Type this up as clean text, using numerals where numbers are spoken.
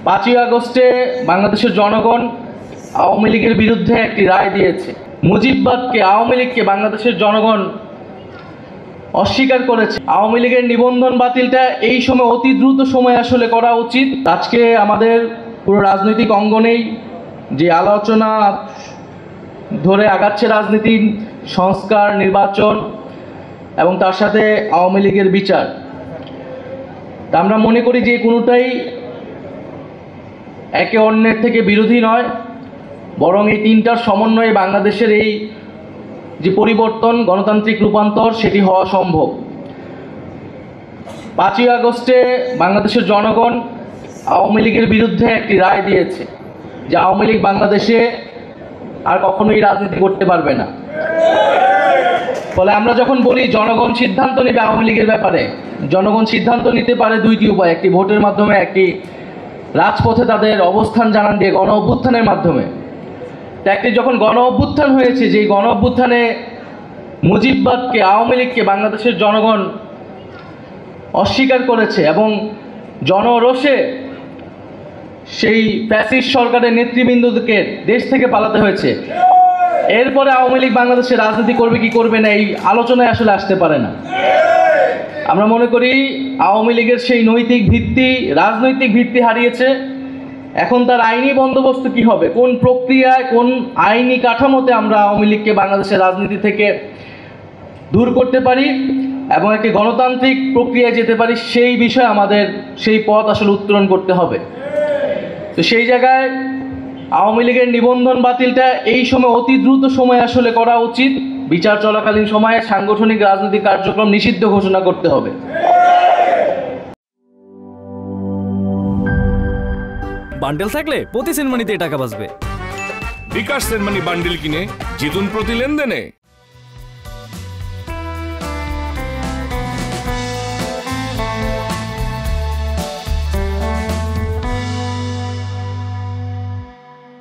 5ই আগস্টে বাংলাদেশের জনগণ আওয়ামী লীগের বিরুদ্ধে একটি রায় দিয়েছে। মুজিববাদকে, আওয়ামী লীগকে বাংলাদেশের জনগণ অস্বীকার করেছে। আওয়ামী লীগের নিবন্ধন বাতিলটা এই সময় অতি দ্রুত সময় আসলে করা উচিত। আজকে আমাদের পুরো রাজনৈতিক অঙ্গনেই যে আলোচনা ধরে আগাচ্ছে রাজনীতি, সংস্কার, নির্বাচন এবং তার সাথে আওয়ামী লীগের বিচার, তা আমরা মনে করি যে কোনোটাই একে অন্যের থেকে বিরোধী নয়, বরং এই তিনটার সমন্বয়ে বাংলাদেশের এই যে পরিবর্তন, গণতান্ত্রিক রূপান্তর, সেটি হওয়া সম্ভব। 5ই আগস্টে বাংলাদেশের জনগণ আওয়ামী লীগের বিরুদ্ধে একটি রায় দিয়েছে যে আওয়ামী লীগ বাংলাদেশে আর কখনোই রাজনীতি করতে পারবে না। ফলে আমরা যখন বলি জনগণ সিদ্ধান্ত নেবে আওয়ামী লীগের ব্যাপারে, জনগণ সিদ্ধান্ত নিতে পারে দুইটি উপায়, একটি ভোটের মাধ্যমে, একটি রাজপথে তাদের অবস্থান জানান দিয়ে গণ অভ্যুত্থানের মাধ্যমে। একটি যখন গণ অভ্যুত্থান হয়েছে, যেই গণ অভ্যুত্থানে মুজিববাদকে, আওয়ামী লীগকে বাংলাদেশের জনগণ অস্বীকার করেছে এবং জনরোষে সেই ফ্যাসিস্ট সরকারের নেতৃবৃন্দকে দেশ থেকে পালাতে হয়েছে। এরপরে আওয়ামী লীগ বাংলাদেশে রাজনীতি করবে কি করবে না, এই আলোচনায় আসলে আসতে পারে না। আমরা মনে করি আওয়ামী লীগের সেই নৈতিক ভিত্তি, রাজনৈতিক ভিত্তি হারিয়েছে। এখন তার আইনি বন্দোবস্ত কি হবে, কোন প্রক্রিয়ায়, কোন আইনি কাঠামোতে আমরা আওয়ামী লীগকে বাংলাদেশের রাজনীতি থেকে দূর করতে পারি এবং একটি গণতান্ত্রিক প্রক্রিয়ায় যেতে পারি, সেই বিষয়ে আমাদের সেই পথ আসলে উত্তোলন করতে হবে। তো সেই জায়গায় আওয়ামী লীগের নিবন্ধন বাতিলটা এই সময় অতি দ্রুত সময় আসলে করা উচিত। বিচার চলাকালীন সময়ে সাংগঠনিক রাজনৈতিক কার্যক্রম নিষিদ্ধ ঘোষণা করতে হবে। বান্ডেল থাকলে প্রতি সেনমানিতে টাকা বাঁচবে। বিকাশ সেনমানি বান্ডেল কিনে জিতুন প্রতি লেনদেনে।